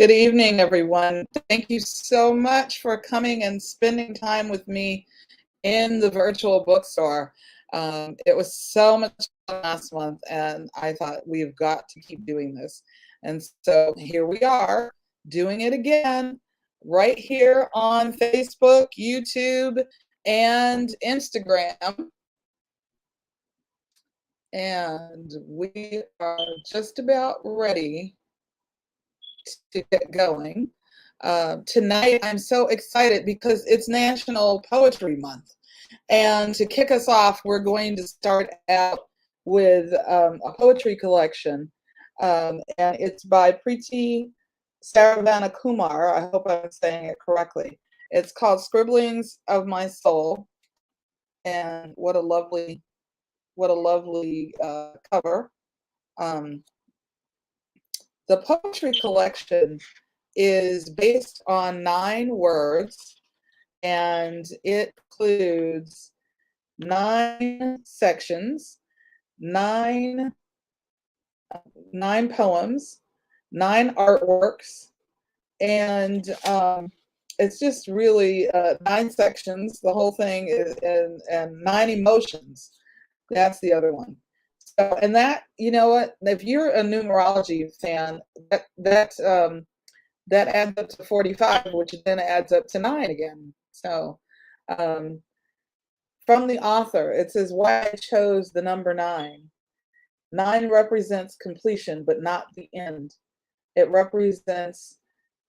Good evening, everyone. Thank you so much for coming and spending time with me in the virtual bookstore. It was so much fun last month, and I thought we've got to keep doing this. And so here we are doing it again right here on Facebook, YouTube, and Instagram. And we are just about ready to get going. Tonight, I'm so excited because it's National Poetry Month. And to kick us off, we're going to start out with a poetry collection. And it's by Preeti Saravana Kumar. I hope I'm saying it correctly. It's called Scribblings of My Soul. And what a lovely cover. The poetry collection is based on 9 words, and it includes 9 sections, 9 poems, 9 artworks, and it's just really 9 sections. The whole thing is and 9 emotions. That's the other one. So, and that, you know what? If you're a numerology fan, that adds up to 45, which then adds up to 9 again. So, from the author, it says why I chose the number 9. 9 represents completion, but not the end. It represents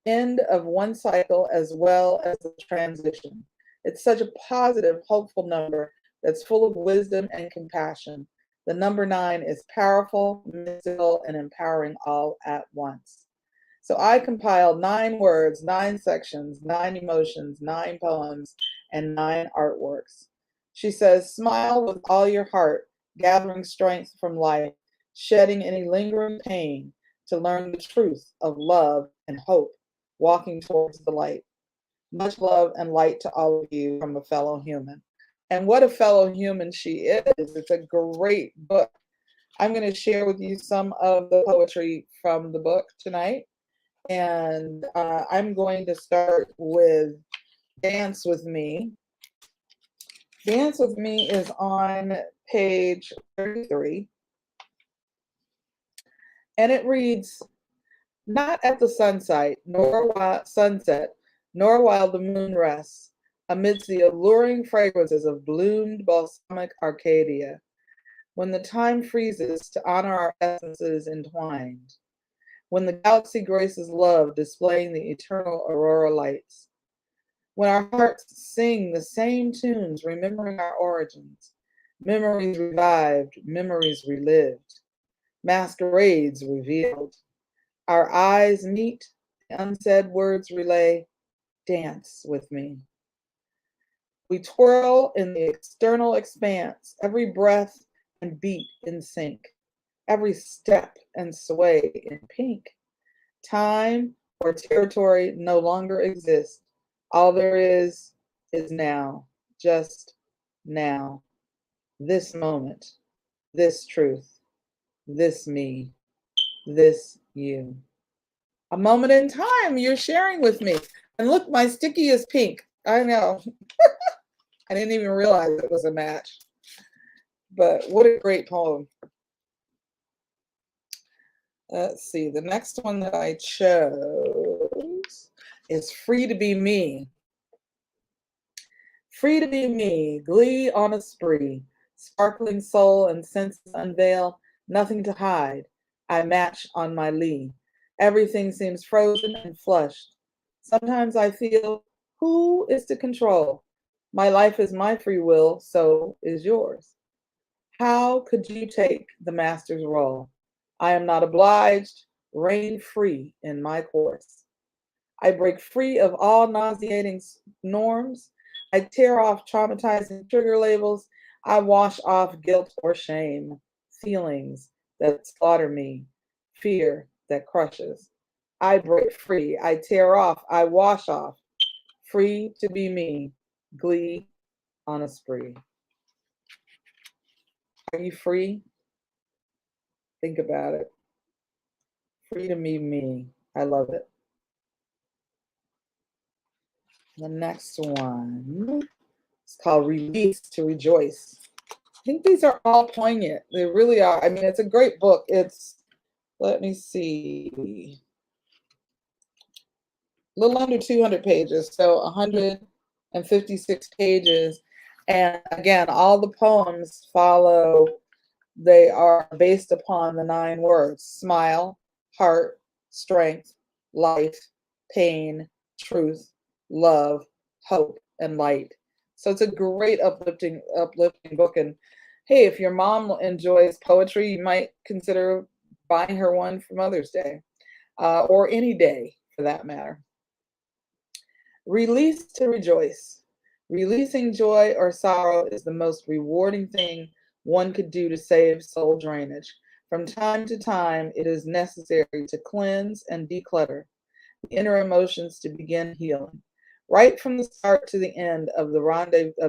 end of one cycle as well as the transition. It's such a positive, hopeful number that's full of wisdom and compassion. The number 9 is powerful, mystical, and empowering all at once. So I compiled 9 words, 9 sections, 9 emotions, 9 poems, and 9 artworks. She says, smile with all your heart, gathering strength from life, shedding any lingering pain to learn the truth of love and hope, walking towards the light. Much love and light to all of you from a fellow human. And what a fellow human she is. It's a great book. I'm going to share with you some of the poetry from the book tonight. And I'm going to start with Dance With Me. Dance With Me is on page 33. And it reads, not at the sunset, nor while the moon rests, amidst the alluring fragrances of bloomed balsamic Arcadia, when the time freezes to honor our essences entwined, when the galaxy graces love, displaying the eternal aurora lights, when our hearts sing the same tunes, remembering our origins, memories revived, memories relived, masquerades revealed, our eyes meet, the unsaid words relay, dance with me. We twirl in the external expanse, every breath and beat in sync, every step and sway in pink. Time or territory no longer exists. All there is now, just now, this moment, this truth, this me, this you. A moment in time you're sharing with me. And look, my sticky is pink. I know. I didn't even realize it was a match. But what a great poem. Let's see, the next one that I chose is Free to Be Me. Free to be me, glee on a spree, sparkling soul and senses unveil, nothing to hide, I match on my lee. Everything seems frozen and flushed. Sometimes I feel, who is to control? My life is my free will, so is yours. How could you take the master's role? I am not obliged, reign free in my course. I break free of all nauseating norms. I tear off traumatizing trigger labels. I wash off guilt or shame, feelings that slaughter me, fear that crushes. I break free. I tear off. I wash off. Free to be me, glee on a spree. Are you free? Think about it. Free to be me. I love it. The next one is called Release to Rejoice. I think these are all poignant. They really are. I mean, it's a great book. It's, let me see, a little under 200 pages, so 156 pages. And again, all the poems follow, they are based upon the 9 words: smile, heart, strength, life, pain, truth, love, hope, and light. So it's a great uplifting book. And hey, if your mom enjoys poetry, you might consider buying her one for Mother's Day, or any day for that matter. Release to rejoice. Releasing joy or sorrow is the most rewarding thing one could do to save soul drainage. From time to time, it is necessary to cleanse and declutter the inner emotions to begin healing. Right from the start to the end of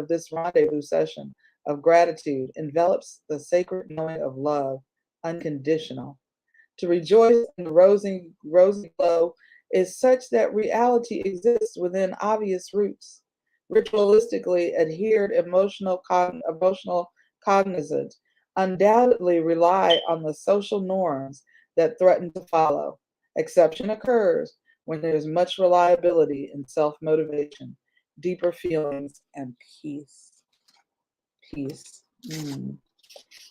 this rendezvous session of gratitude envelops the sacred knowing of love, unconditional. To rejoice in the rosy glow is such that reality exists within obvious roots. Ritualistically adhered emotional cognizant undoubtedly rely on the social norms that threaten to follow. Exception occurs when there is much reliability in self-motivation, deeper feelings, and peace. Peace.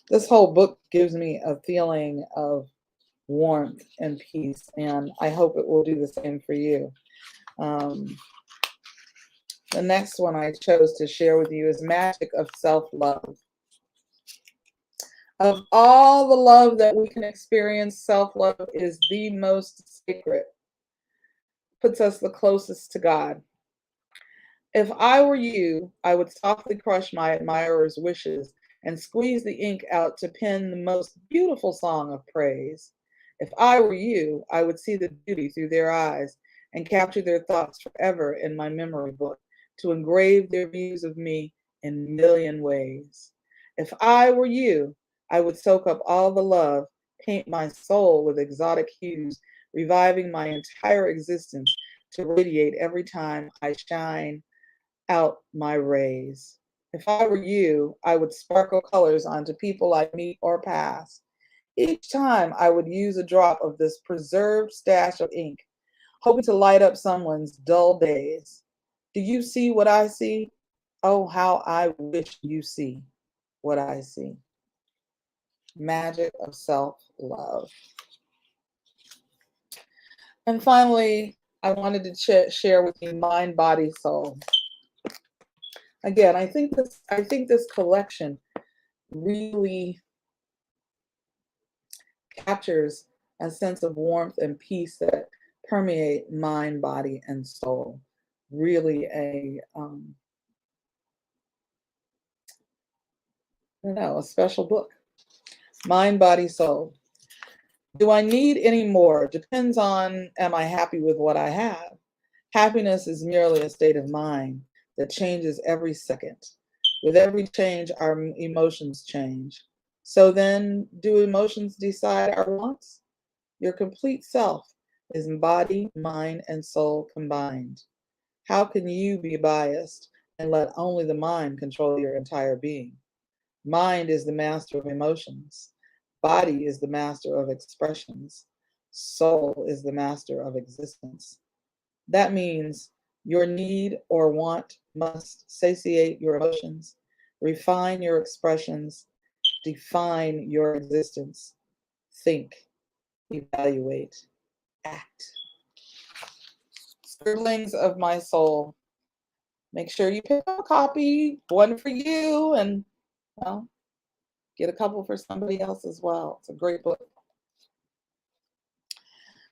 This whole book gives me a feeling of warmth and peace, and I hope it will do the same for you. The next one I chose to share with you is Magic of Self-Love. Of all the love that we can experience, self-love is the most sacred, puts us the closest to God. If I were you, I would softly crush my admirers' wishes and squeeze the ink out to pen the most beautiful song of praise. If I were you, I would see the beauty through their eyes and capture their thoughts forever in my memory book to engrave their views of me in a million ways. If I were you, I would soak up all the love, paint my soul with exotic hues, reviving my entire existence to radiate every time I shine out my rays. If I were you, I would sparkle colors onto people I meet or pass. Each time I would use a drop of this preserved stash of ink, hoping to light up someone's dull days. Do you see what I see? Oh, how I wish you see what I see. Magic of self-love. And finally, I wanted to share with you Mind, Body, Soul. Again, I think this collection really captures a sense of warmth and peace that permeate mind, body, and soul. Really a special book. Mind, Body, Soul. Do I need any more? Depends on, am I happy with what I have? Happiness is merely a state of mind that changes every second. With every change, our emotions change. So then, do emotions decide our wants? Your complete self is body, mind, and soul combined. How can you be biased and let only the mind control your entire being? Mind is the master of emotions. Body is the master of expressions. Soul is the master of existence. That means your need or want must satiate your emotions, refine your expressions, define your existence. Think, evaluate, act. Scribblings of My Soul. Make sure you pick up a copy, one for you, and well, get a couple for somebody else as well. It's a great book.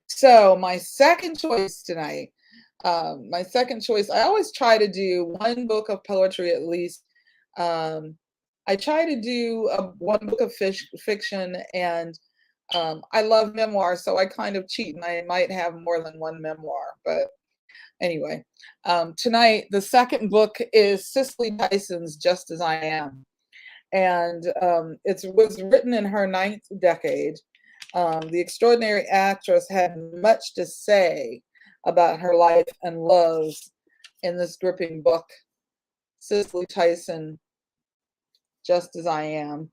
So my second choice tonight, I always try to do one book of poetry at least. I try to do one book of fiction, and I love memoirs, so I kind of cheat and I might have more than one memoir. But anyway, tonight the second book is Cicely Tyson's Just As I Am. And it was written in her 9th decade. The extraordinary actress had much to say about her life and loves in this gripping book. Cicely Tyson, just as I am.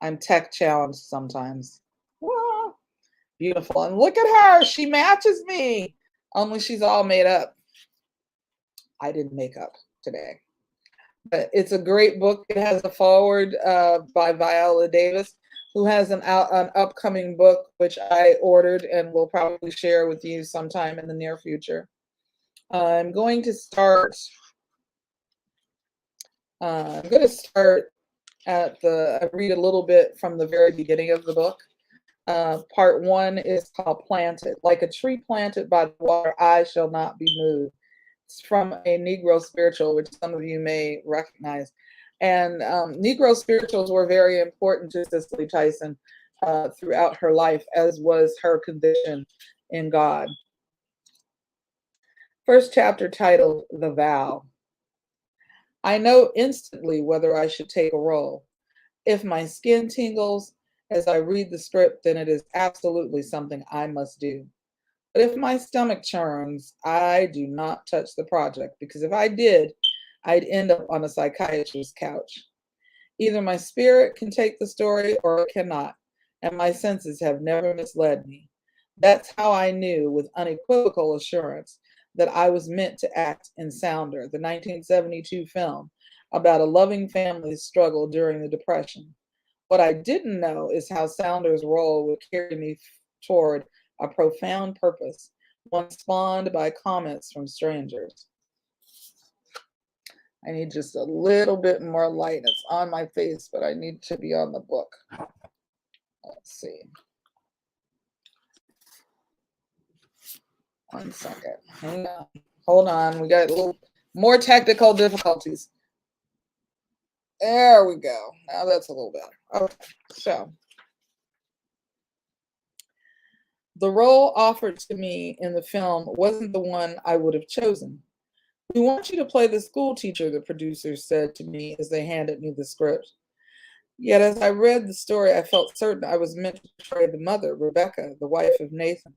I'm tech challenged sometimes. Wah, beautiful. And look at her. She matches me. Only she's all made up. I didn't make up today. But it's a great book. It has a foreword by Viola Davis, who has an upcoming book, which I ordered and will probably share with you sometime in the near future. I'm going to start at I read a little bit from the very beginning of the book. Part 1 is called Planted. Like a tree planted by the water, I shall not be moved. It's from a Negro spiritual, which some of you may recognize. And Negro spirituals were very important to Cicely Tyson throughout her life, as was her conviction in God. First chapter titled The Vow. I know instantly whether I should take a role. If my skin tingles as I read the script, then it is absolutely something I must do. But if my stomach churns, I do not touch the project, because if I did, I'd end up on a psychiatrist's couch. Either my spirit can take the story or it cannot, and my senses have never misled me. That's how I knew with unequivocal assurance that I was meant to act in Sounder, the 1972 film about a loving family's struggle during the Depression. What I didn't know is how Sounder's role would carry me toward a profound purpose, one spawned by comments from strangers. I need just a little bit more light. It's on my face, but I need to be on the book. Let's see. 1 second. Hang on. Hold on. We got a little more technical difficulties. There we go. Now that's a little better. Okay. So, the role offered to me in the film wasn't the one I would have chosen. We want you to play the school teacher, the producers said to me as they handed me the script. Yet as I read the story, I felt certain I was meant to portray the mother, Rebecca, the wife of Nathan.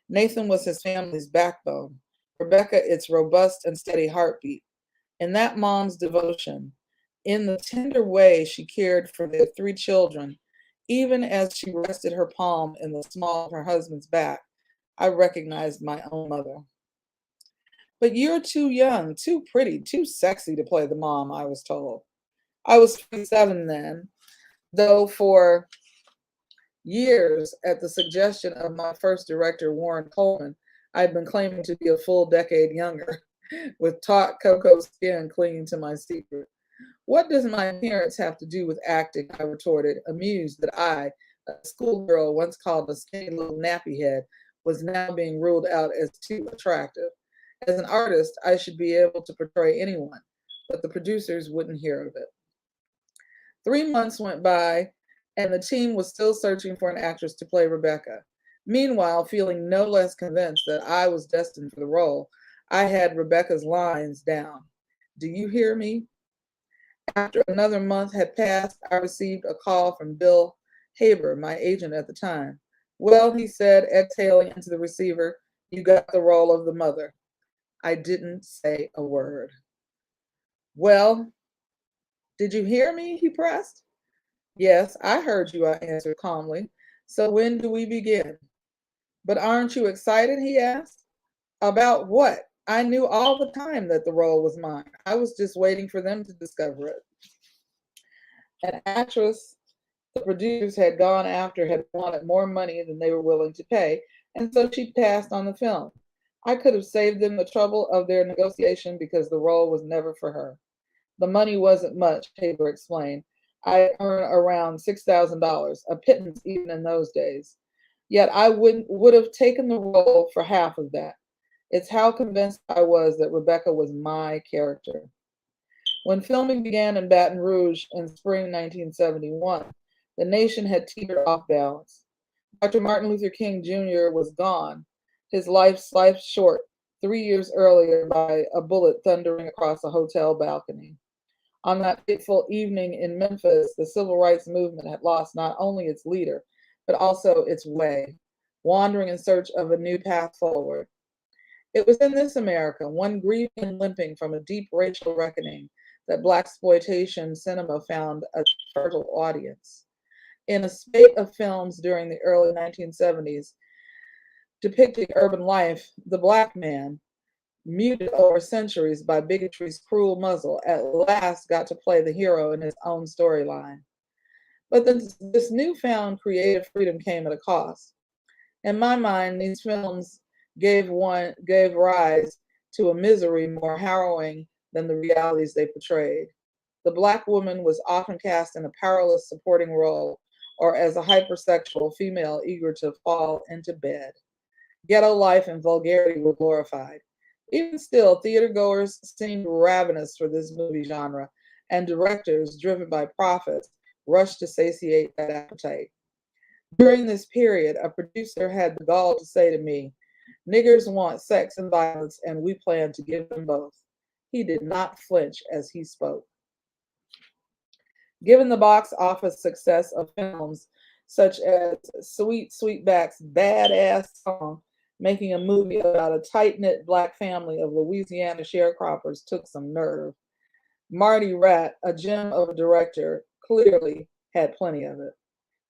Nathan was his family's backbone. Rebecca, its robust and steady heartbeat. In that mom's devotion, in the tender way she cared for their 3 children, even as she rested her palm in the small of her husband's back, I recognized my own mother. But you're too young, too pretty, too sexy to play the mom, I was told. I was 27 then, though for years, at the suggestion of my first director, Warren Coleman, I'd been claiming to be a full decade younger, with taut cocoa skin clinging to my secret. What does my appearance have to do with acting? I retorted, amused that I, a schoolgirl once called a skinny little nappy head, was now being ruled out as too attractive. As an artist, I should be able to portray anyone, but the producers wouldn't hear of it. 3 months went by, and the team was still searching for an actress to play Rebecca. Meanwhile, feeling no less convinced that I was destined for the role, I had Rebecca's lines down. Do you hear me? After another month had passed, I received a call from Bill Haber, my agent at the time. Well, he said, exhaling into the receiver, you got the role of the mother. I didn't say a word. Well, did you hear me? He pressed. Yes, I heard you, I answered calmly. So when do we begin? But aren't you excited? He asked. About what? I knew all the time that the role was mine. I was just waiting for them to discover it. An actress the producers had gone after had wanted more money than they were willing to pay, and so she passed on the film. I could have saved them the trouble of their negotiation because the role was never for her. The money wasn't much, Haber explained. I earned around $6,000, a pittance even in those days. Yet I would have taken the role for half of that. It's how convinced I was that Rebecca was my character. When filming began in Baton Rouge in spring 1971, the nation had teetered off balance. Dr. Martin Luther King Jr. was gone, his life sliced short 3 years earlier by a bullet thundering across a hotel balcony. On that fateful evening in Memphis, the civil rights movement had lost not only its leader, but also its way, wandering in search of a new path forward. It was in this America, one grieving and limping from a deep racial reckoning, that blaxploitation cinema found a fertile audience. In a spate of films during the early 1970s depicting urban life, the black man, muted over centuries by bigotry's cruel muzzle, at last got to play the hero in his own storyline. But this newfound creative freedom came at a cost. In my mind, these films gave rise to a misery more harrowing than the realities they portrayed. The black woman was often cast in a powerless supporting role or as a hypersexual female eager to fall into bed. Ghetto life and vulgarity were glorified. Even still, theatergoers seemed ravenous for this movie genre, and directors, driven by profits, rushed to satiate that appetite. During this period, a producer had the gall to say to me, "Niggers want sex and violence, and we plan to give them both." He did not flinch as he spoke. Given the box office success of films such as Sweet Sweetback's Badass Song, making a movie about a tight knit black family of Louisiana sharecroppers took some nerve. Marty Ratt, a gem of a director, clearly had plenty of it.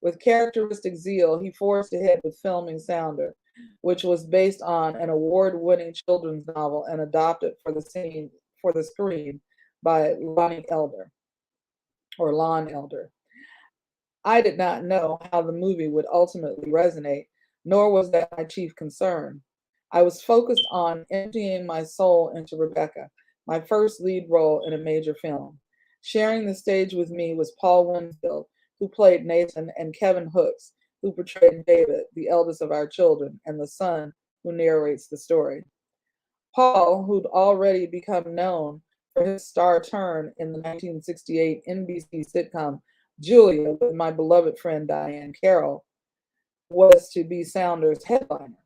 With characteristic zeal, he forged ahead with filming Sounder, which was based on an award-winning children's novel and adopted for the screen by Lonnie Elder or Lon Elder. I did not know how the movie would ultimately resonate, nor was that my chief concern. I was focused on emptying my soul into Rebecca, my first lead role in a major film. Sharing the stage with me was Paul Winfield, who played Nathan, and Kevin Hooks, who portrayed David, the eldest of our children, and the son who narrates the story. Paul, who'd already become known for his star turn in the 1968 NBC sitcom Julia with my beloved friend Diane Carroll, was to be Sounder's headliner.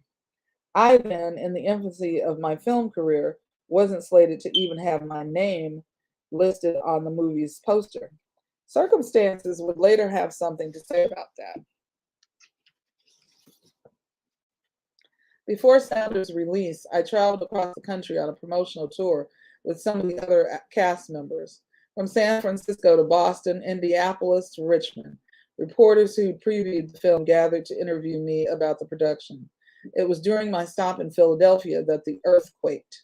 I then, in the infancy of my film career, wasn't slated to even have my name listed on the movie's poster. Circumstances would later have something to say about that. Before Sounder's release, I traveled across the country on a promotional tour with some of the other cast members, from San Francisco to Boston, Indianapolis to Richmond. Reporters who previewed the film gathered to interview me about the production. It was during my stop in Philadelphia that the earth quaked.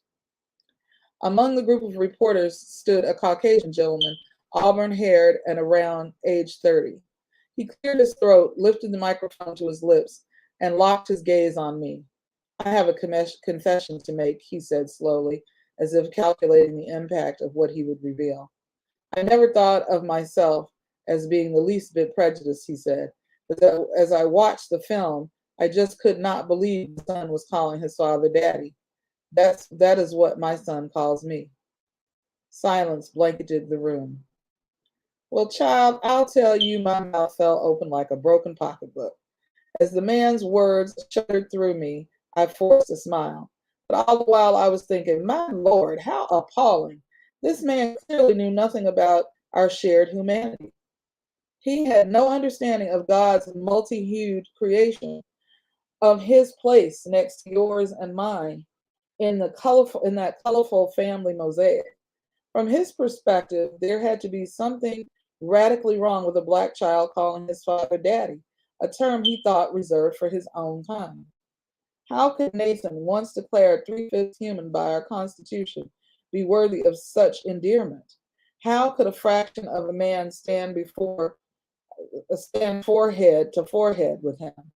Among the group of reporters stood a Caucasian gentleman, auburn-haired and around age 30. He cleared his throat, lifted the microphone to his lips, and locked his gaze on me. "I have a confession to make," he said slowly, as if calculating the impact of what he would reveal. "I never thought of myself as being the least bit prejudiced," he said, "but as I watched the film, I just could not believe the son was calling his father daddy. That is what my son calls me." Silence blanketed the room. "Well, child, I'll tell you," my mouth fell open like a broken pocketbook. As the man's words shuddered through me, I forced a smile. But all the while I was thinking, my Lord, how appalling. This man clearly knew nothing about our shared humanity. He had no understanding of God's multi-hued creation, of his place next to yours and mine in that colorful family mosaic. From his perspective, there had to be something radically wrong with a black child calling his father daddy, a term he thought reserved for his own kind. How could Nathan, once declared three-fifths human by our Constitution, be worthy of such endearment? How could a fraction of a man stand forehead to forehead with him?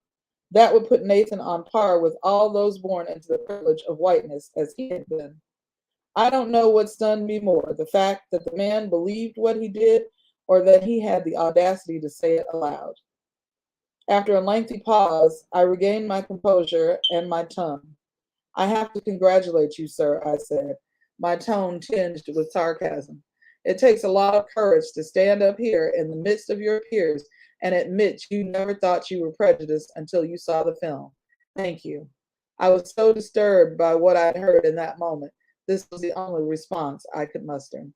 That would put Nathan on par with all those born into the privilege of whiteness as he had been. I don't know what stunned me more, the fact that the man believed what he did, or that he had the audacity to say it aloud. After a lengthy pause, I regained my composure and my tongue. "I have to congratulate you, sir," I said, my tone tinged with sarcasm. "It takes a lot of courage to stand up here in the midst of your peers and admit you never thought you were prejudiced until you saw the film. Thank you." I was so disturbed by what I'd heard in that moment. This was the only response I could muster.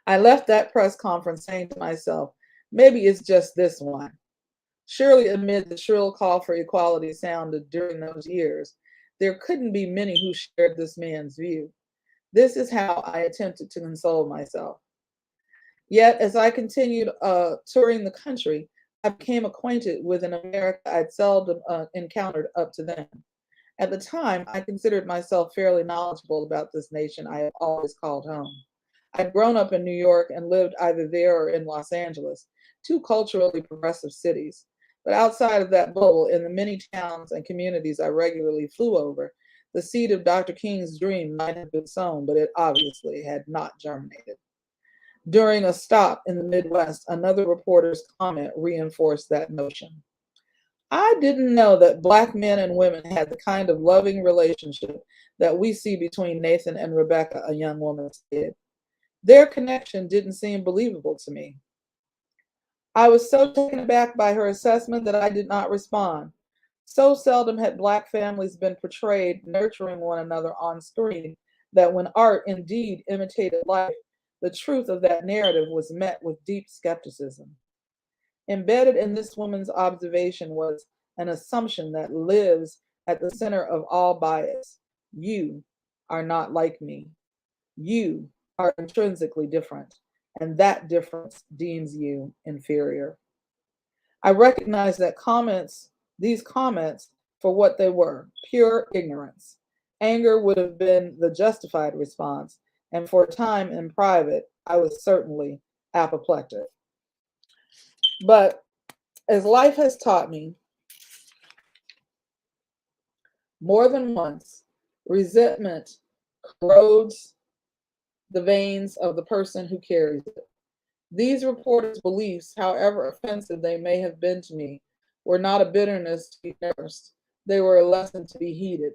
I left that press conference saying to myself, maybe it's just this one. Surely amid the shrill call for equality sounded during those years, There couldn't be many who shared this man's view. This is how I attempted to console myself. Yet, as I continued touring the country, I became acquainted with an America I'd seldom encountered up to then. At the time, I considered myself fairly knowledgeable about this nation I have always called home. I'd grown up in New York and lived either there or in Los Angeles, two culturally progressive cities. But outside of that bubble, in the many towns and communities I regularly flew over, the seed of Dr. King's dream might have been sown, but it obviously had not germinated. During a stop in the Midwest, another reporter's comment reinforced that notion. I didn't know that Black men and women had the kind of loving relationship that we see between Nathan and Rebecca, a young woman said. Their connection didn't seem believable to me. I was so taken aback by her assessment that I did not respond. So seldom had Black families been portrayed nurturing one another on screen that when art indeed imitated life, the truth of that narrative was met with deep skepticism. Embedded in this woman's observation was an assumption that lives at the center of all bias. You are not like me. You are intrinsically different, and that difference deems you inferior. I recognize that these comments, for what they were, pure ignorance. Anger would have been the justified response, and for a time in private, I was certainly apoplectic. But as life has taught me more than once, resentment corrodes the veins of the person who carries it. These reporters' beliefs, however offensive they may have been to me, were not a bitterness to be nursed. They were a lesson to be heeded.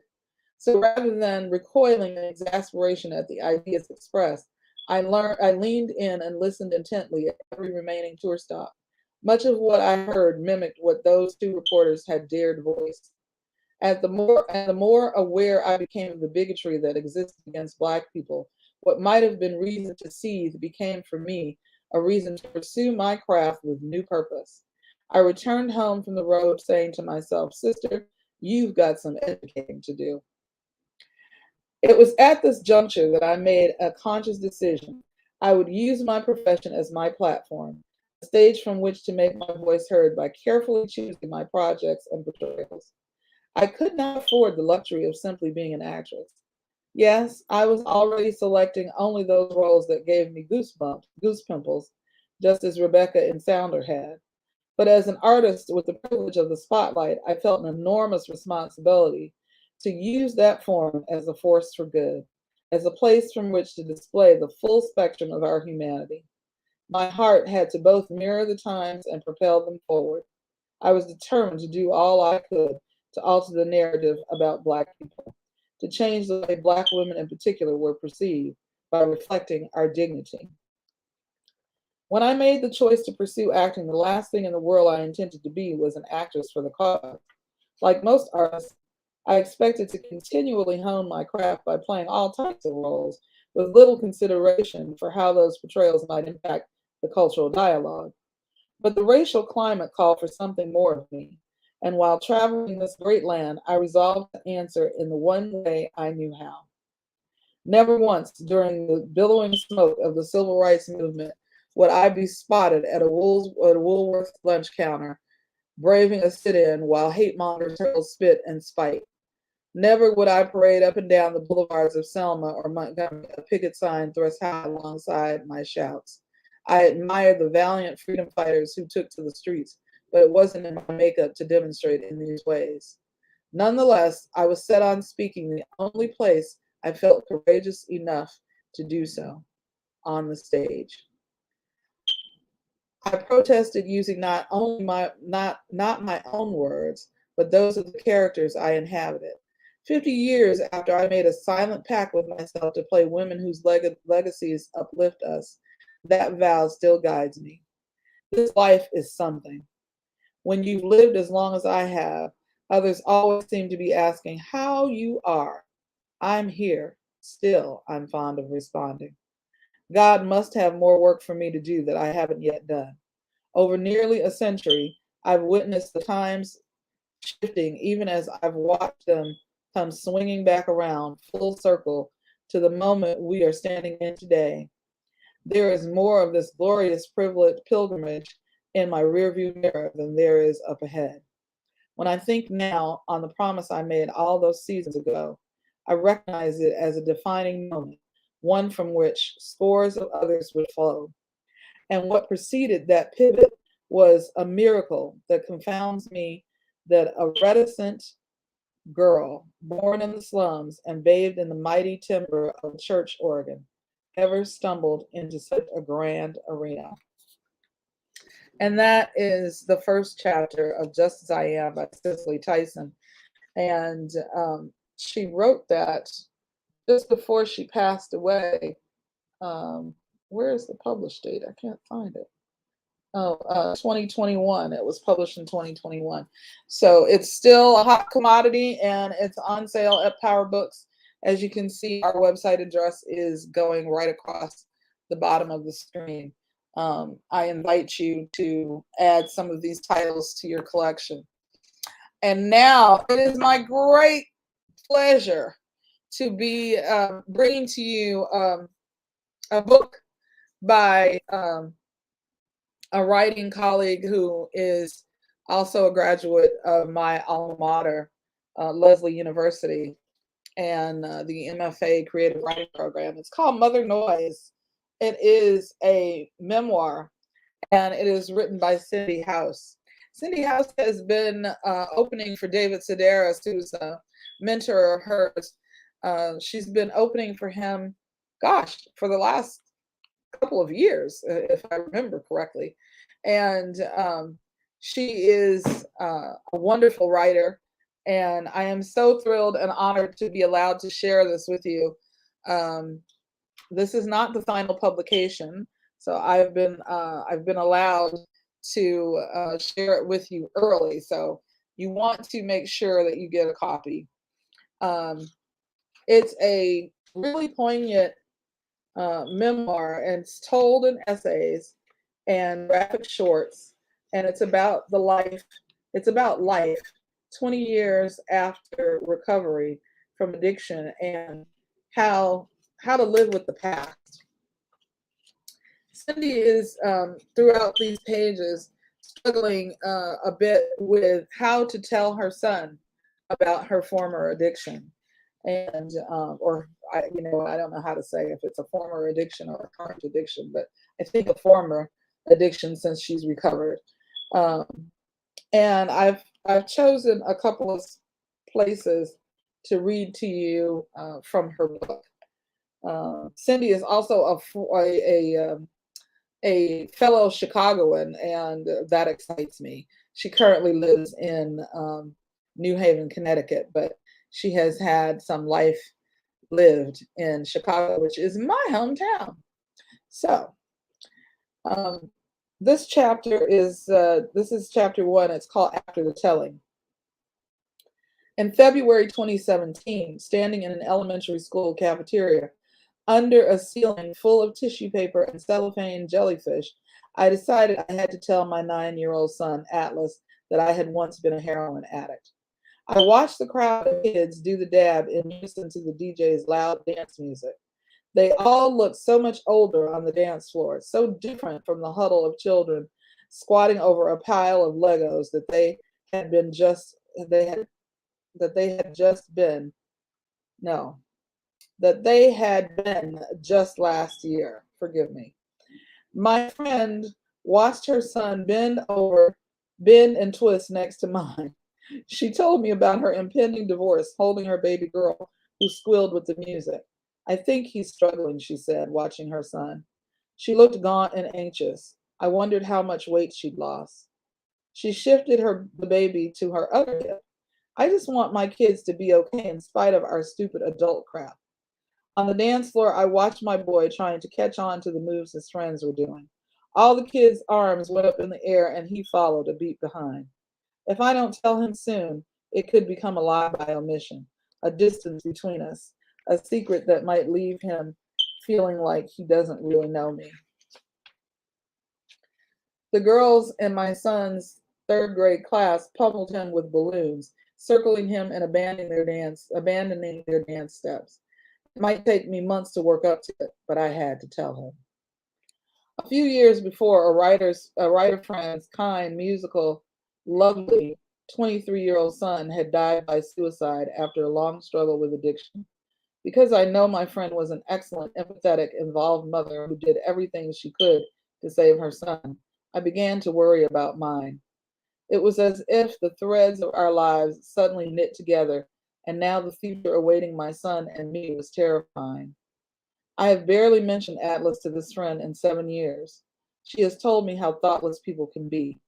So rather than recoiling in exasperation at the ideas expressed, I leaned in and listened intently at every remaining tour stop. Much of what I heard mimicked what those two reporters had dared voice. And the more aware I became of the bigotry that existed against Black people, what might have been reason to seethe became for me a reason to pursue my craft with new purpose. I returned home from the road saying to myself, Sister, you've got some educating to do. It was at this juncture that I made a conscious decision. I would use my profession as my platform, a stage from which to make my voice heard by carefully choosing my projects and portrayals. I could not afford the luxury of simply being an actress. Yes, I was already selecting only those roles that gave me goosebumps, goose pimples, just as Rebecca in Sounder had. But as an artist with the privilege of the spotlight, I felt an enormous responsibility to use that form as a force for good, as a place from which to display the full spectrum of our humanity. My heart had to both mirror the times and propel them forward. I was determined to do all I could to alter the narrative about Black people, to change the way Black women in particular were perceived by reflecting our dignity. When I made the choice to pursue acting, the last thing in the world I intended to be was an actress for the cause. Like most artists, I expected to continually hone my craft by playing all types of roles, with little consideration for how those portrayals might impact the cultural dialogue. But the racial climate called for something more of me. And while traveling this great land, I resolved to answer in the one way I knew how. Never once during the billowing smoke of the civil rights movement would I be spotted at a Woolworth lunch counter, braving a sit-in while hate mongers hurled spit and spite. Never would I parade up and down the boulevards of Selma or Montgomery, a picket sign thrust high alongside my shouts. I admired the valiant freedom fighters who took to the streets, but it wasn't in my makeup to demonstrate in these ways. Nonetheless, I was set on speaking the only place I felt courageous enough to do so, on the stage. I protested using not only not my own words, but those of the characters I inhabited. 50 years after I made a silent pact with myself to play women whose legacies uplift us, that vow still guides me. This life is something. When you've lived as long as I have, others always seem to be asking how you are. I'm here. Still, I'm fond of responding. God must have more work for me to do that I haven't yet done. Over nearly a century, I've witnessed the times shifting even as I've watched them comes swinging back around full circle to the moment we are standing in today. There is more of this glorious privilege pilgrimage in my rearview mirror than there is up ahead. When I think now on the promise I made all those seasons ago, I recognize it as a defining moment, one from which scores of others would flow. And what preceded that pivot was a miracle that confounds me, that a reticent girl born in the slums and bathed in the mighty timber of a church organ ever stumbled into such a grand arena. And that is the first chapter of Just As I Am by Cicely Tyson. And she wrote that just before she passed away. Where is the published date? I can't find it. 2021. It was published in 2021. So it's still a hot commodity and it's on sale at Powher Books. As you can see, our website address is going right across the bottom of the screen. I invite you to add some of these titles to your collection. And now it is my great pleasure to be bringing to you a book by a writing colleague who is also a graduate of my alma mater, Leslie University, and the MFA Creative Writing Program. It's called Mother Noise. It is a memoir, and it is written by Cindy House. Cindy House has been opening for David Sedaris, who's a mentor of hers. She's been opening for him, gosh, for the last couple of years, if I remember correctly. And she is a wonderful writer. And I am so thrilled and honored to be allowed to share this with you. This is not the final publication, so I've been allowed to share it with you early. So you want to make sure that you get a copy. It's a really poignant memoir, and it's told in essays and graphic shorts, and it's about the life. It's about life 20 years after recovery from addiction and how to live with the past. Cindy is throughout these pages struggling a bit with how to tell her son about her former addiction, and or I don't know how to say if it's a former addiction or a current addiction, but I think a former addiction since she's recovered. And I've chosen a couple of places to read to you from her book. Cindy is also a fellow Chicagoan, and that excites me. She currently lives in New Haven, Connecticut, but she has had some life lived in Chicago, which is my hometown. So this chapter is chapter 1. It's called After the Telling. In February 2017, standing in an elementary school cafeteria under a ceiling full of tissue paper and cellophane jellyfish, I decided I had to tell my 9-year-old son, Atlas, that I had once been a heroin addict. I watched the crowd of kids do the dab in unison to the DJ's loud dance music. They all looked so much older on the dance floor, so different from the huddle of children squatting over a pile of Legos that they had been just last year. Forgive me. My friend watched her son bend and twist next to mine. She told me about her impending divorce, holding her baby girl who squealed with the music. I think he's struggling, she said, watching her son. She looked gaunt and anxious. I wondered how much weight she'd lost. She shifted the baby to her other hip. I just want my kids to be okay in spite of our stupid adult crap. On the dance floor, I watched my boy trying to catch on to the moves his friends were doing. All the kids' arms went up in the air and he followed a beat behind. If I don't tell him soon, it could become a lie by omission, a distance between us, a secret that might leave him feeling like he doesn't really know me. The girls in my son's 3rd grade class pummeled him with balloons, circling him and abandoning their dance steps. It might take me months to work up to it, but I had to tell him. A few years before, a writer friend's kind, musical, lovely 23-year-old son had died by suicide after a long struggle with addiction. Because I know my friend was an excellent, empathetic, involved mother who did everything she could to save her son, I began to worry about mine. It was as if the threads of our lives suddenly knit together, and now the future awaiting my son and me was terrifying. I have barely mentioned Atlas to this friend in 7 years. She has told me how thoughtless people can be.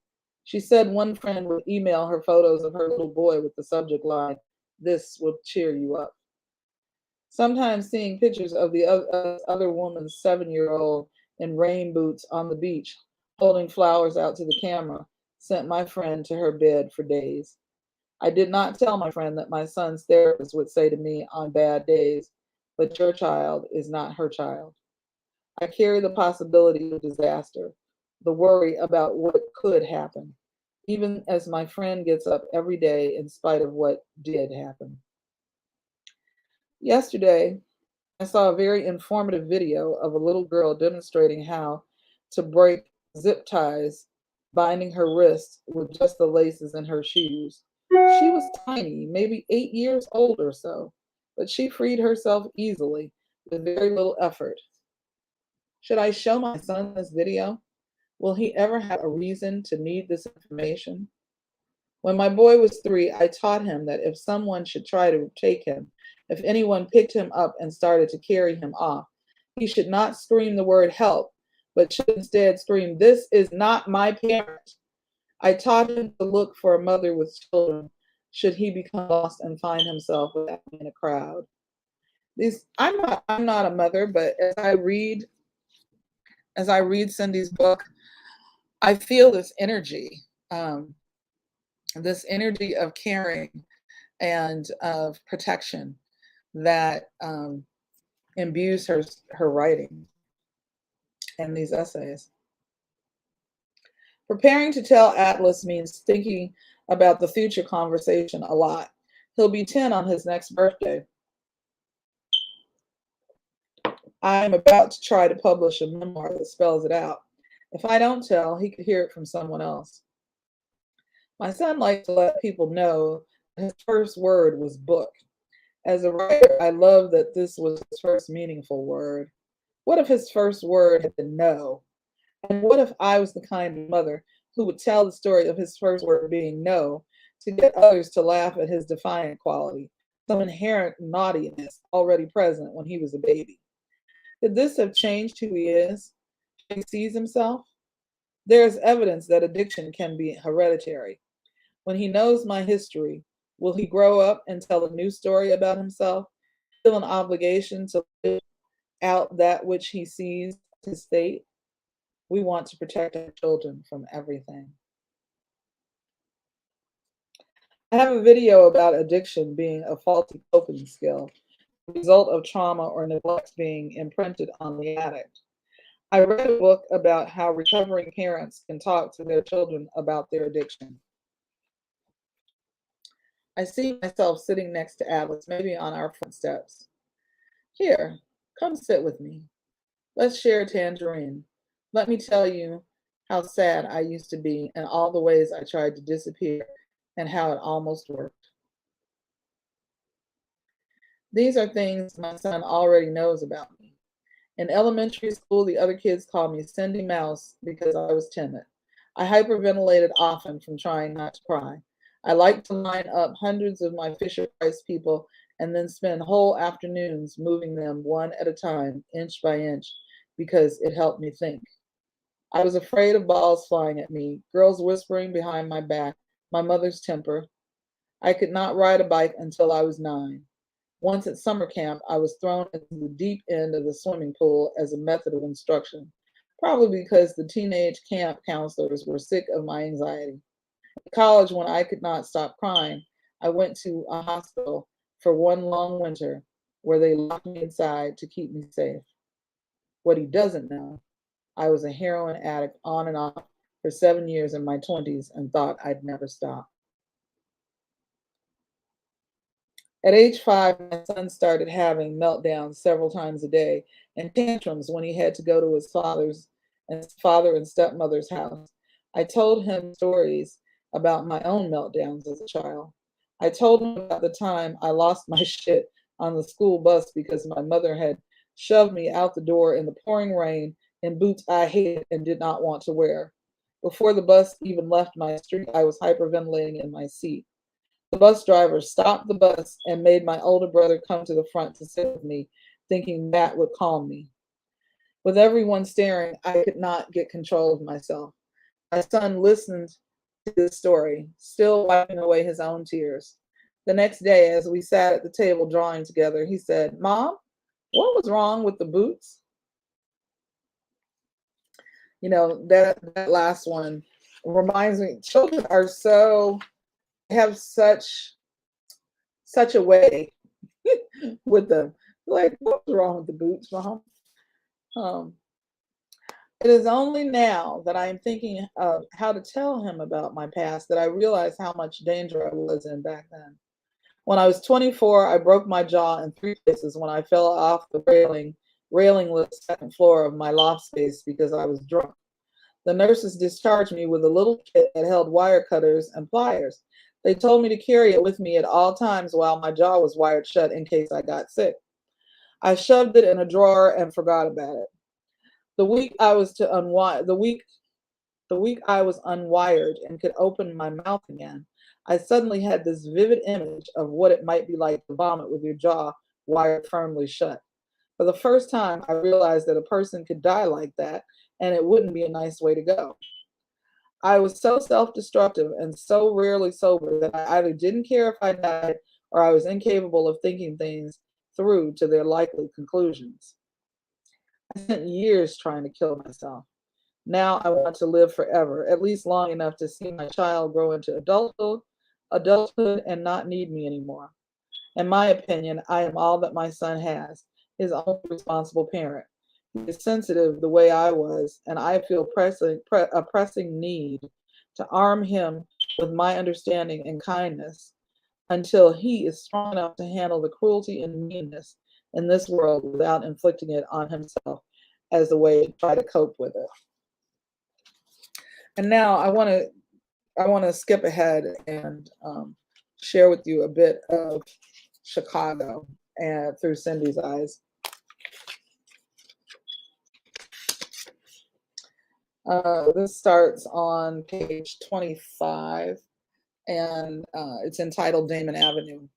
She said one friend would email her photos of her little boy with the subject line, "This will cheer you up." Sometimes seeing pictures of the other woman's 7-year-old in rain boots on the beach, holding flowers out to the camera, sent my friend to her bed for days. I did not tell my friend that my son's therapist would say to me on bad days, "But your child is not her child." I carry the possibility of disaster, the worry about what could happen, even as my friend gets up every day in spite of what did happen. Yesterday, I saw a very informative video of a little girl demonstrating how to break zip ties, binding her wrists with just the laces in her shoes. She was tiny, maybe 8 years old or so, but she freed herself easily with very little effort. Should I show my son this video? Will he ever have a reason to need this information? When my boy was 3, I taught him that if someone should try to take him, if anyone picked him up and started to carry him off, he should not scream the word help, but should instead scream, "This is not my parent." I taught him to look for a mother with children should he become lost and find himself without in a crowd. I'm not a mother, but as I read Cindy's book, I feel um, this energy of caring and of protection that imbues her writing and these essays. Preparing to tell Atlas means thinking about the future conversation a lot. He'll be 10 on his next birthday. I'm about to try to publish a memoir that spells it out. If I don't tell, he could hear it from someone else. My son likes to let people know his first word was book. As a writer, I love that this was his first meaningful word. What if his first word had been no? And what if I was the kind of mother who would tell the story of his first word being no to get others to laugh at his defiant quality, some inherent naughtiness already present when he was a baby? Could this have changed who he is, how he sees himself? There is evidence that addiction can be hereditary. When he knows my history, will he grow up and tell a new story about himself, feel an obligation to live out that which he sees his state? We want to protect our children from everything. I have a video about addiction being a faulty coping skill, the result of trauma or neglect being imprinted on the addict. I read a book about how recovering parents can talk to their children about their addiction. I see myself sitting next to Atlas, maybe on our front steps. "Here, come sit with me. Let's share a tangerine. Let me tell you how sad I used to be and all the ways I tried to disappear and how it almost worked." These are things my son already knows about me. In elementary school, the other kids called me Cindy Mouse because I was timid. I hyperventilated often from trying not to cry. I liked to line up hundreds of my Fisher Price people and then spend whole afternoons moving them one at a time, inch by inch, because it helped me think. I was afraid of balls flying at me, girls whispering behind my back, my mother's temper. I could not ride a bike until I was 9. Once at summer camp, I was thrown into the deep end of the swimming pool as a method of instruction, probably because the teenage camp counselors were sick of my anxiety. At college, when I could not stop crying, I went to a hospital for one long winter where they locked me inside to keep me safe. What he doesn't know, I was a heroin addict on and off for 7 years in my 20s and thought I'd never stop. At age 5, my son started having meltdowns several times a day and tantrums when he had to go to his father and stepmother's house. I told him stories about my own meltdowns as a child. I told him about the time I lost my shit on the school bus because my mother had shoved me out the door in the pouring rain in boots I hated and did not want to wear. Before the bus even left my street, I was hyperventilating in my seat. The bus driver stopped the bus and made my older brother come to the front to sit with me, thinking that would calm me. With everyone staring, I could not get control of myself. My son listened to this story, still wiping away his own tears. The next day, as we sat at the table drawing together, he said, "Mom, what was wrong with the boots?" That last one reminds me, children are have such a way with them. Like, what's wrong with the boots, Mom? Um, it is only now that I am thinking of how to tell him about my past that I realize how much danger I was in back then. When I was 24, I broke my jaw in 3 places when I fell off the railingless second floor of my loft space because I was drunk. The nurses discharged me with a little kit that held wire cutters and pliers. They told me to carry it with me at all times while my jaw was wired shut in case I got sick. I shoved it in a drawer and forgot about it. The week I was to unwind, the week I was unwired and could open my mouth again, I suddenly had this vivid image of what it might be like to vomit with your jaw wired firmly shut. For the first time, I realized that a person could die like that, and it wouldn't be a nice way to go. I was so self destructive and so rarely sober that I either didn't care if I died or I was incapable of thinking things through to their likely conclusions. I spent years trying to kill myself. Now I want to live forever, at least long enough to see my child grow into adulthood and not need me anymore. In my opinion, I am all that my son has, his only responsible parent. He is sensitive the way I was, and I feel a pressing need to arm him with my understanding and kindness until he is strong enough to handle the cruelty and meanness in this world without inflicting it on himself as a way to try to cope with it. And now I want to skip ahead and share with you a bit of Chicago and through Cindy's eyes. This starts on page 25, and it's entitled Damon Avenue.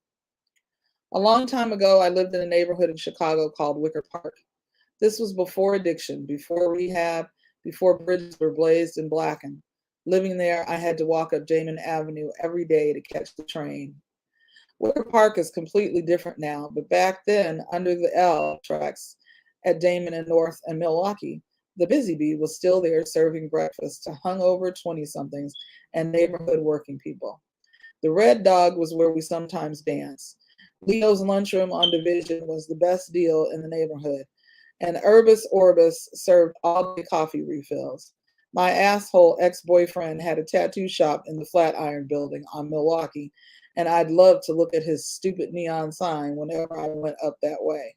A long time ago, I lived in a neighborhood in Chicago called Wicker Park. This was before addiction, before rehab, before bridges were blazed and blackened. Living there, I had to walk up Damon Avenue every day to catch the train. Wicker Park is completely different now, but back then, under the L tracks at Damon and North and Milwaukee, the Busy Bee was still there serving breakfast to hungover 20-somethings and neighborhood working people. The Red Dog was where we sometimes danced. Leo's lunchroom on Division was the best deal in the neighborhood, and Urbis Orbis served all-day coffee refills. My asshole ex-boyfriend had a tattoo shop in the Flatiron Building on Milwaukee, and I'd love to look at his stupid neon sign whenever I went up that way.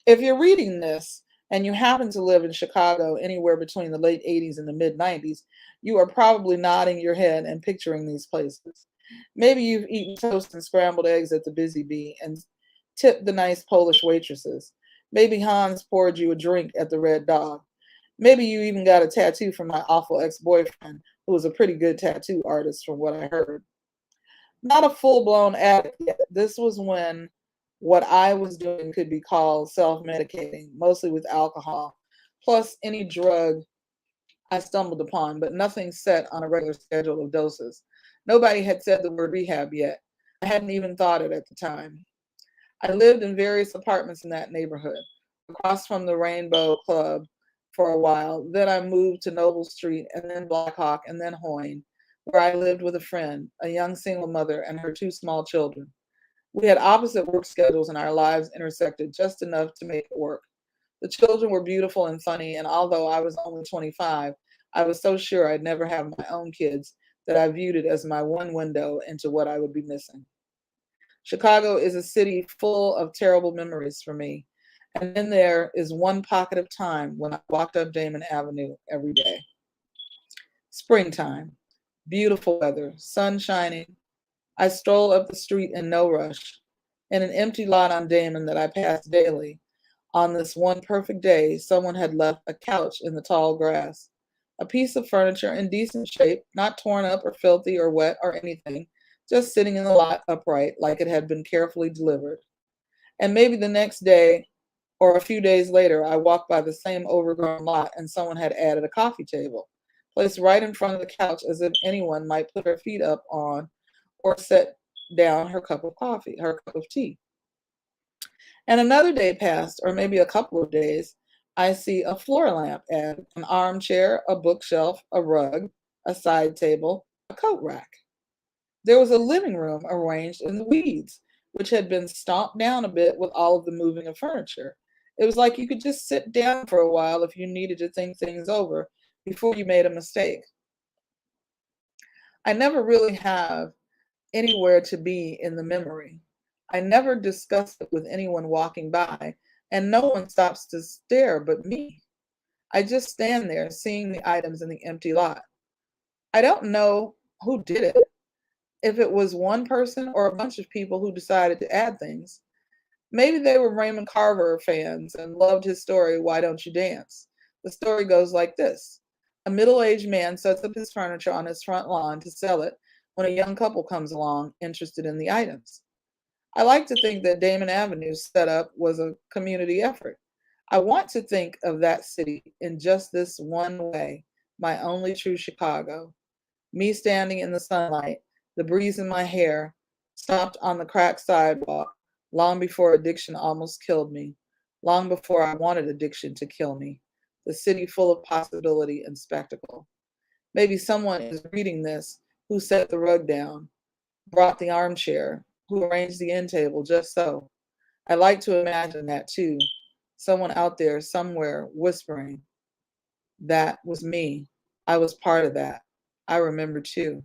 If you're reading this and you happen to live in Chicago anywhere between the late 80s and the mid 90s, you are probably nodding your head and picturing these places. Maybe you've eaten toast and scrambled eggs at the Busy Bee and tipped the nice Polish waitresses. Maybe Hans poured you a drink at the Red Dog. Maybe you even got a tattoo from my awful ex-boyfriend, who was a pretty good tattoo artist from what I heard. Not a full-blown addict yet. This was when what I was doing could be called self-medicating, mostly with alcohol, plus any drug I stumbled upon, but nothing set on a regular schedule of doses. Nobody had said the word rehab yet. I hadn't even thought it at the time. I lived in various apartments in that neighborhood, across from the Rainbow Club for a while. Then I moved to Noble Street, and then Blackhawk, and then Hoyne, where I lived with a friend, a young single mother, and her 2 small children. We had opposite work schedules, and our lives intersected just enough to make it work. The children were beautiful and funny, and although I was only 25, I was so sure I'd never have my own kids that I viewed it as my one window into what I would be missing. Chicago is a city full of terrible memories for me. And then there is one pocket of time when I walked up Damon Avenue every day. Springtime, beautiful weather, sun shining. I stroll up the street in no rush. In an empty lot on Damon that I pass daily, on this one perfect day, someone had left a couch in the tall grass. A piece of furniture in decent shape, not torn up or filthy or wet or anything, just sitting in the lot upright like it had been carefully delivered. And maybe the next day or a few days later, I walked by the same overgrown lot and someone had added a coffee table, placed right in front of the couch as if anyone might put her feet up on or set down her cup of coffee, her cup of tea. And another day passed, or maybe a couple of days. I see a floor lamp ad, an armchair, a bookshelf, a rug, a side table, a coat rack. There was a living room arranged in the weeds, which had been stomped down a bit with all of the moving of furniture. It was like you could just sit down for a while if you needed to think things over before you made a mistake. I never really have anywhere to be in the memory. I never discuss it with anyone walking by, and no one stops to stare but me. I just stand there seeing the items in the empty lot. I don't know who did it, if it was one person or a bunch of people who decided to add things. Maybe they were Raymond Carver fans and loved his story, Why Don't You Dance? The story goes like this. A middle-aged man sets up his furniture on his front lawn to sell it when a young couple comes along interested in the items. I like to think that Damon Avenue's setup was a community effort. I want to think of that city in just this one way, my only true Chicago. Me standing in the sunlight, the breeze in my hair, stopped on the cracked sidewalk, long before addiction almost killed me, long before I wanted addiction to kill me. The city full of possibility and spectacle. Maybe someone is reading this who set the rug down, brought the armchair, who arranged the end table just so. I like to imagine that too. Someone out there somewhere whispering, that was me. I was part of that. I remember too.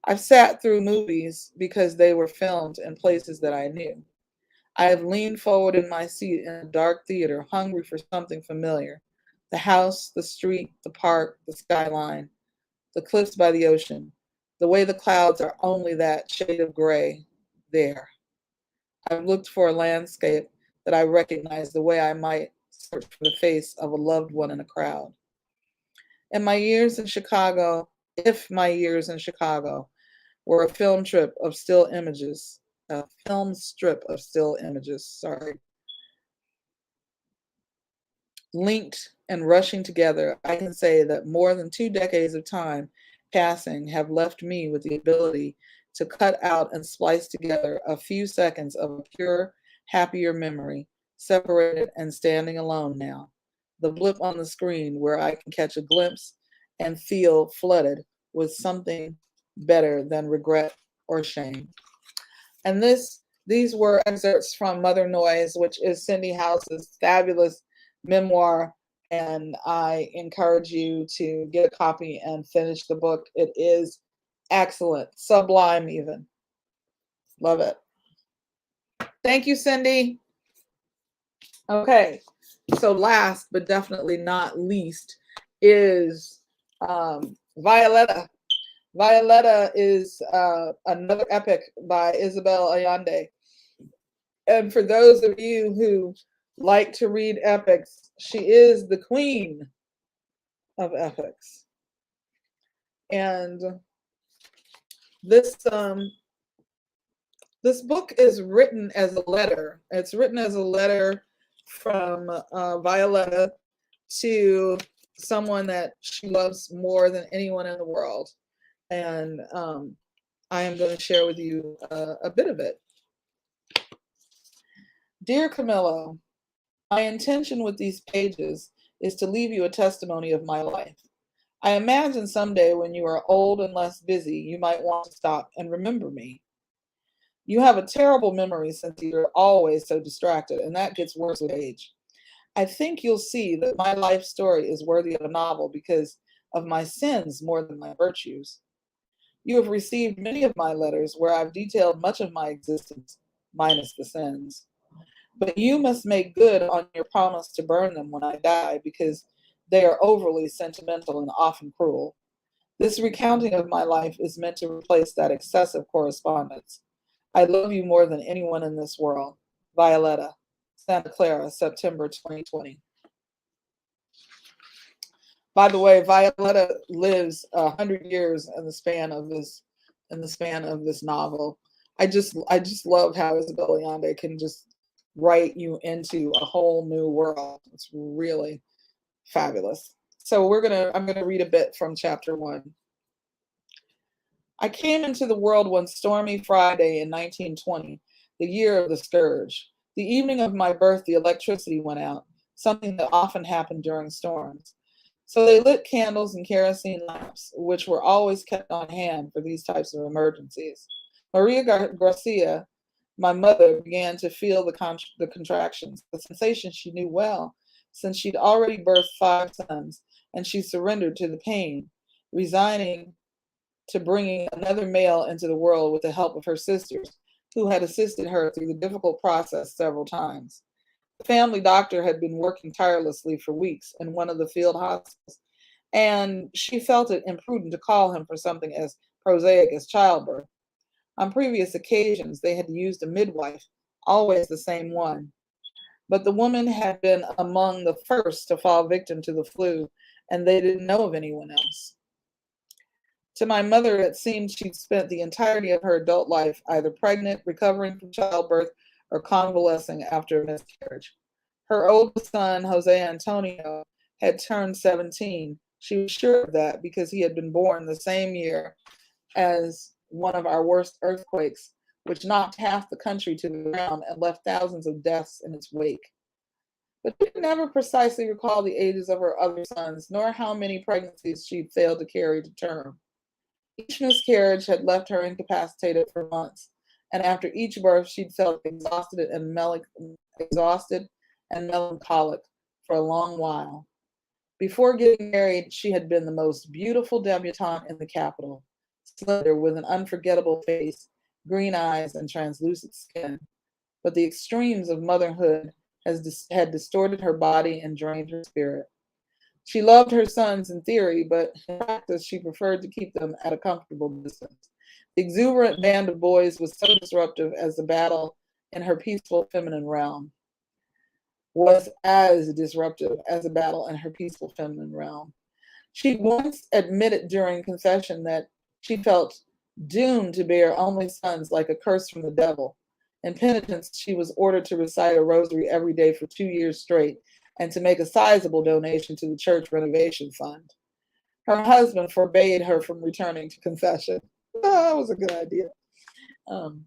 I've sat through movies because they were filmed in places that I knew. I have leaned forward in my seat in a dark theater, hungry for something familiar. The house, the street, the park, the skyline, the cliffs by the ocean, the way the clouds are only that shade of gray there. I've looked for a landscape that I recognize the way I might search for the face of a loved one in a crowd. And my years in Chicago, if my years in Chicago were a film trip of still images, a film strip of still images, sorry, linked and rushing together, I can say that more than 2 decades of time passing have left me with the ability to cut out and splice together a few seconds of a pure, happier memory, separated and standing alone now. The blip on the screen where I can catch a glimpse and feel flooded with something better than regret or shame. And these were excerpts from Mother Noise, which is Cindy House's fabulous memoir. And I encourage you to get a copy and finish the book. It is excellent, sublime even. Love it. Thank you, Cindy. Okay, so last but definitely not least is Violetta. Violetta is another epic by Isabel Allende. And for those of you who like to read epics, she is the queen of epics. And this this book is written as a letter. It's written as a letter from Violetta to someone that she loves more than anyone in the world. And I am going to share with you a bit of it. Dear Camillo, my intention with these pages is to leave you a testimony of my life. I imagine someday when you are old and less busy, you might want to stop and remember me. You have a terrible memory since you're always so distracted, and that gets worse with age. I think you'll see that my life story is worthy of a novel because of my sins more than my virtues. You have received many of my letters where I've detailed much of my existence, minus the sins. But you must make good on your promise to burn them when I die, because they are overly sentimental and often cruel. This recounting of my life is meant to replace that excessive correspondence. I love you more than anyone in this world. Violetta, Santa Clara, September 2020. By the way, Violetta lives 100 years in the span of this novel. I just love how Isabel Allende can just write you into a whole new world. It's really fabulous. So I'm gonna read a bit from chapter 1. I came into the world one stormy Friday in 1920, the year of the scourge. The evening of my birth, the electricity went out, something that often happened during storms. So they lit candles and kerosene lamps, which were always kept on hand for these types of emergencies. Maria Garcia, my mother, began to feel the contractions, the sensation she knew well, since she'd already birthed 5 sons, and she surrendered to the pain, resigning to bringing another male into the world with the help of her sisters, who had assisted her through the difficult process several times. The family doctor had been working tirelessly for weeks in one of the field hospitals, and she felt it imprudent to call him for something as prosaic as childbirth. On previous occasions, they had used a midwife, always the same one, but the woman had been among the first to fall victim to the flu, and they didn't know of anyone else. To my mother, it seemed she'd spent the entirety of her adult life either pregnant, recovering from childbirth, or convalescing after a miscarriage. Her oldest son, Jose Antonio, had turned 17. She was sure of that because he had been born the same year as one of our worst earthquakes, which knocked half the country to the ground and left thousands of deaths in its wake. But she could never precisely recall the ages of her other sons, nor how many pregnancies she'd failed to carry to term. Each miscarriage had left her incapacitated for months, and after each birth, she'd felt exhausted and melancholic for a long while. Before getting married, she had been the most beautiful debutante in the capital, slender with an unforgettable face, green eyes, and translucent skin. But the extremes of motherhood had distorted her body and drained her spirit. She loved her sons in theory, but in practice she preferred to keep them at a comfortable distance. The exuberant band of boys was so disruptive as the battle in her peaceful feminine realm. Was as disruptive as a battle in her peaceful feminine realm. She once admitted during confession that she felt doomed to bear only sons like a curse from the devil. In penitence, she was ordered to recite a rosary every day for 2 years straight and to make a sizable donation to the church renovation fund. Her husband forbade her from returning to confession. That was a good idea. Um,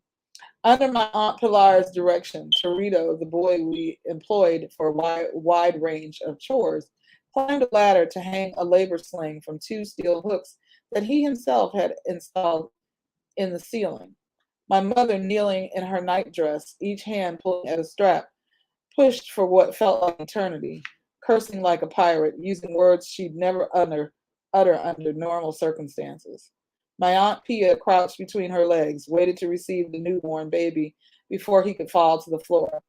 Under my Aunt Pilar's direction, Torito, the boy we employed for a wide range of chores, climbed a ladder to hang a labor sling from 2 steel hooks that he himself had installed in the ceiling. My mother, kneeling in her nightdress, each hand pulling at a strap, pushed for what felt like eternity, cursing like a pirate, using words she'd never utter under normal circumstances. My Aunt Pia crouched between her legs, waited to receive the newborn baby before he could fall to the floor.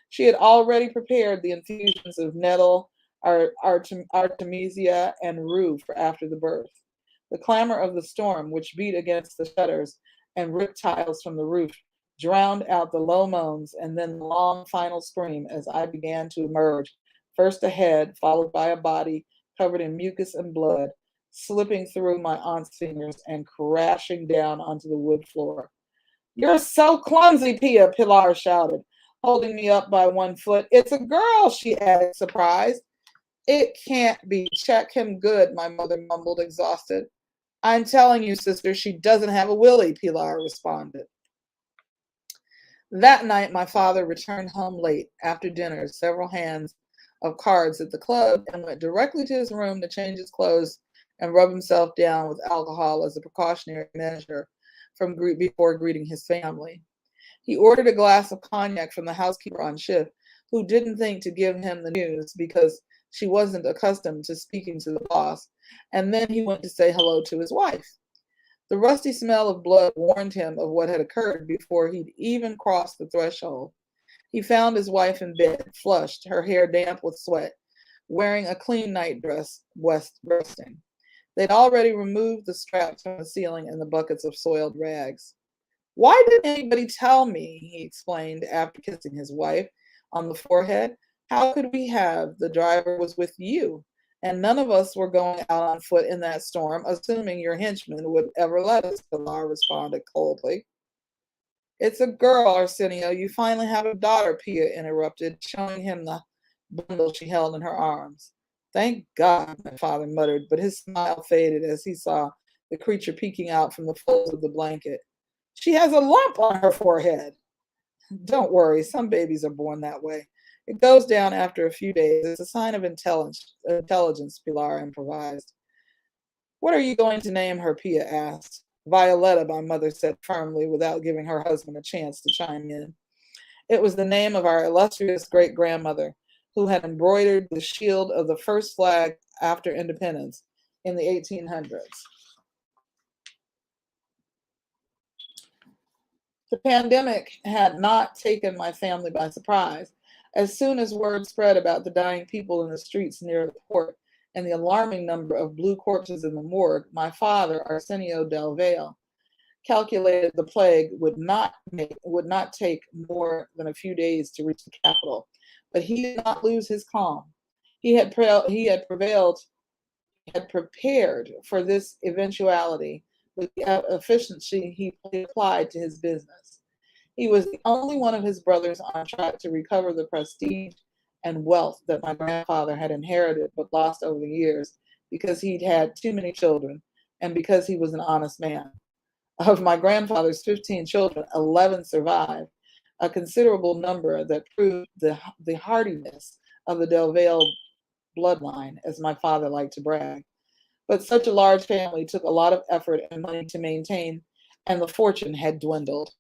She had already prepared the infusions of nettle, artemisia, and rue for after the birth. The clamor of the storm, which beat against the shutters and ripped tiles from the roof, drowned out the low moans and then the long final scream as I began to emerge, first a head, followed by a body covered in mucus and blood, slipping through my aunt's fingers and crashing down onto the wood floor. You're so clumsy, Pia, Pilar shouted, holding me up by one foot. It's a girl, she added, surprised. It can't be. Check him good, my mother mumbled, exhausted. I'm telling you, sister, she doesn't have a willy, Pilar responded. That night, my father returned home late after dinner, several hands of cards at the club, and went directly to his room to change his clothes and rub himself down with alcohol as a precautionary measure before greeting his family. He ordered a glass of cognac from the housekeeper on shift, who didn't think to give him the news because she wasn't accustomed to speaking to the boss, and then he went to say hello to his wife. The rusty smell of blood warned him of what had occurred before he'd even crossed the threshold. He found his wife in bed, flushed, her hair damp with sweat, wearing a clean nightdress, resting. They'd already removed the straps from the ceiling and the buckets of soiled rags. Why didn't anybody tell me? He explained after kissing his wife on the forehead. How could we have? The driver was with you, and none of us were going out on foot in that storm, assuming your henchman would ever let us, Pilar responded coldly. It's a girl, Arsenio. You finally have a daughter, Pia interrupted, showing him the bundle she held in her arms. Thank God, my father muttered, but his smile faded as he saw the creature peeking out from the folds of the blanket. She has a lump on her forehead. Don't worry, some babies are born that way. It goes down after a few days. It's a sign of intelligence, Pilar improvised. What are you going to name her? Pia asked. Violetta, my mother said firmly, without giving her husband a chance to chime in. It was the name of our illustrious great-grandmother, who had embroidered the shield of the first flag after independence in the 1800s. The pandemic had not taken my family by surprise. As soon as word spread about the dying people in the streets near the port and the alarming number of blue corpses in the morgue, my father, Arsenio del Valle, calculated the plague would not take more than a few days to reach the capital. But he did not lose his calm. He had prepared for this eventuality with the efficiency he applied to his business. He was the only one of his brothers on track to recover the prestige and wealth that my grandfather had inherited but lost over the years because he'd had too many children and because he was an honest man. Of my grandfather's 15 children, 11 survived, a considerable number that proved the hardiness of the Del Valle bloodline, as my father liked to brag. But such a large family took a lot of effort and money to maintain, and the fortune had dwindled.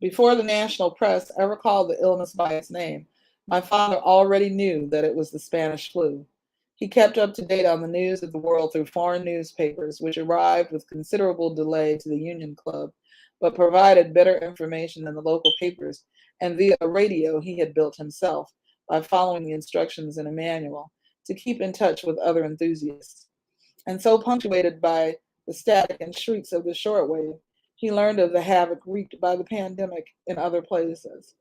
Before the national press ever called the illness by its name, my father already knew that it was the Spanish flu. He kept up to date on the news of the world through foreign newspapers, which arrived with considerable delay to the Union Club, but provided better information than the local papers, and via a radio he had built himself by following the instructions in a manual to keep in touch with other enthusiasts. And so punctuated by the static and shrieks of the shortwave, he learned of the havoc wreaked by the pandemic in other places.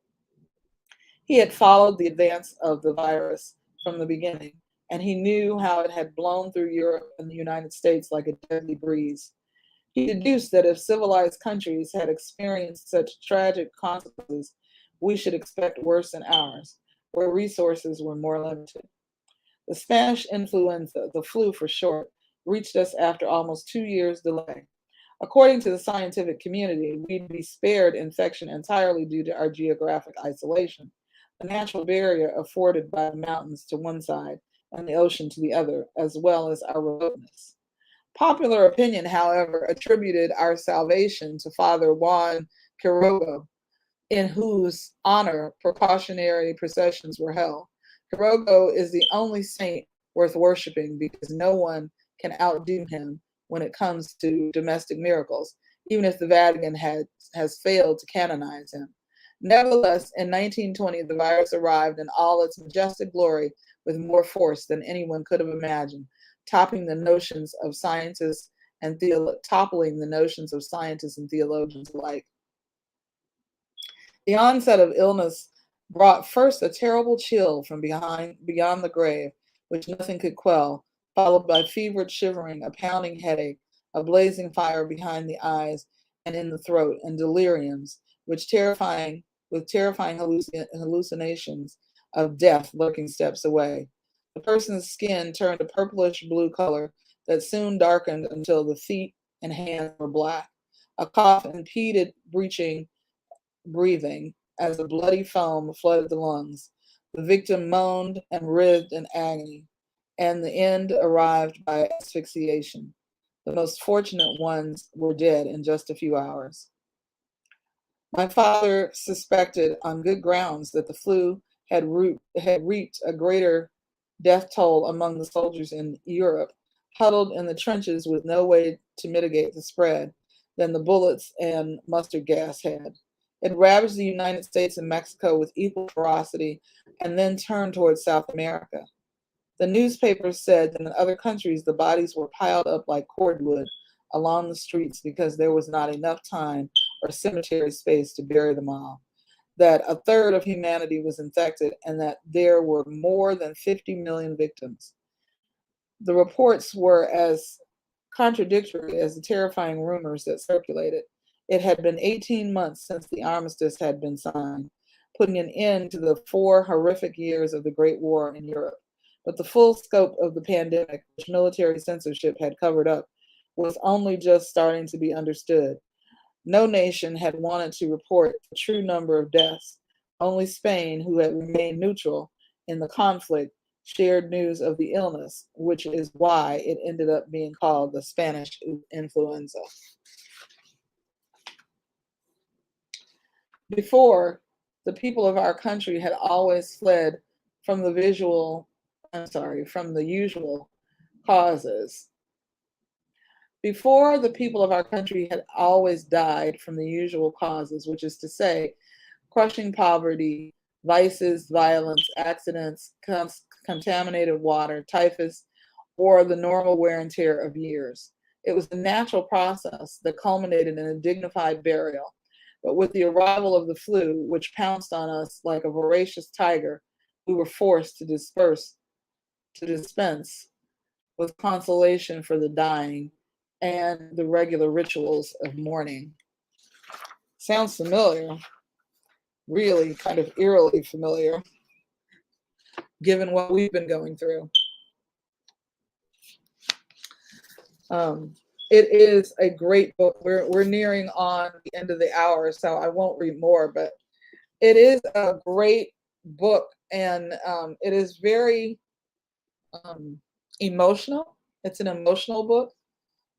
He had followed the advance of the virus from the beginning, and he knew how it had blown through Europe and the United States like a deadly breeze. He deduced that if civilized countries had experienced such tragic consequences, we should expect worse in ours, where resources were more limited. The Spanish influenza, the flu for short, reached us after almost 2 years' delay. According to the scientific community, we'd be spared infection entirely due to our geographic isolation, a natural barrier afforded by the mountains to one side and the ocean to the other, as well as our remoteness. Popular opinion, however, attributed our salvation to Father Juan Quiroga, in whose honor precautionary processions were held. Quiroga is the only saint worth worshiping because no one can outdo him when it comes to domestic miracles, even if the Vatican has failed to canonize him. Nevertheless, in 1920, the virus arrived in all its majestic glory with more force than anyone could have imagined, toppling the notions of scientists and theologians alike. The onset of illness brought first a terrible chill from beyond the grave, which nothing could quell, followed by fevered shivering, a pounding headache, a blazing fire behind the eyes and in the throat, and deliriums, with terrifying hallucinations of death lurking steps away. The person's skin turned a purplish blue color that soon darkened until the feet and hands were black. A cough impeded breathing as the bloody foam flooded the lungs. The victim moaned and writhed in agony, and the end arrived by asphyxiation. The most fortunate ones were dead in just a few hours. My father suspected on good grounds that the flu had reaped a greater death toll among the soldiers in Europe, huddled in the trenches with no way to mitigate the spread, than the bullets and mustard gas had. It ravaged the United States and Mexico with equal ferocity and then turned towards South America. The newspapers said that in other countries the bodies were piled up like cordwood along the streets because there was not enough time or cemetery space to bury them all, that a third of humanity was infected, and that there were more than 50 million victims. The reports were as contradictory as the terrifying rumors that circulated. It had been 18 months since the armistice had been signed, putting an end to the 4 horrific years of the Great War in Europe. But the full scope of the pandemic, which military censorship had covered up, was only just starting to be understood. No nation had wanted to report the true number of deaths. Only Spain, who had remained neutral in the conflict, shared news of the illness, which is why it ended up being called the Spanish influenza. Before, the people of our country had always fled from the usual causes. Before, the people of our country had always died from the usual causes, which is to say, crushing poverty, vices, violence, accidents, contaminated water, typhus, or the normal wear and tear of years. It was a natural process that culminated in a dignified burial. But with the arrival of the flu, which pounced on us like a voracious tiger, we were forced to dispense with consolation for the dying and the regular rituals of mourning. Sounds familiar, really kind of eerily familiar, given what we've been going through. It is a great book. We're nearing on the end of the hour, so I won't read more, but it is a great book, and it is very emotional. It's an emotional book,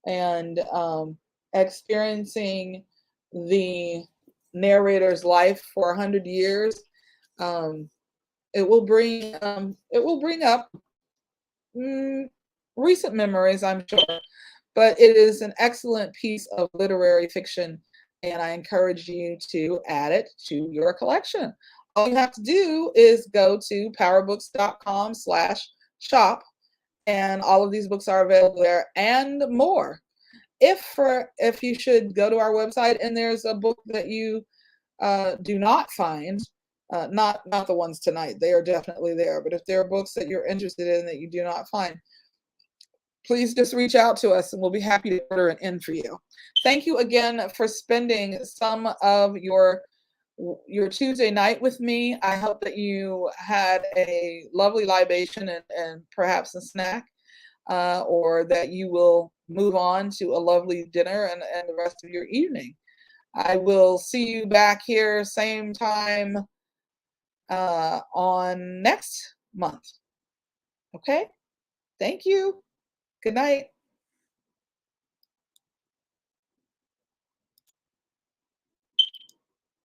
and experiencing the narrator's life for 100 years, it will bring up recent memories, I'm sure, but it is an excellent piece of literary fiction, and I encourage you to add it to your collection. All you have to do is go to powerbooks.com/shop, and all of these books are available there and more. If you should go to our website and there's a book that you do not find, not the ones tonight, they are definitely there, but if there are books that you're interested in that you do not find, please just reach out to us and we'll be happy to order it in for you. Thank you again for spending some of your Tuesday night with me. I hope that you had a lovely libation and perhaps a snack, or that you will move on to a lovely dinner and the rest of your evening. I will see you back here same time on next month. Okay? Thank you. Good night.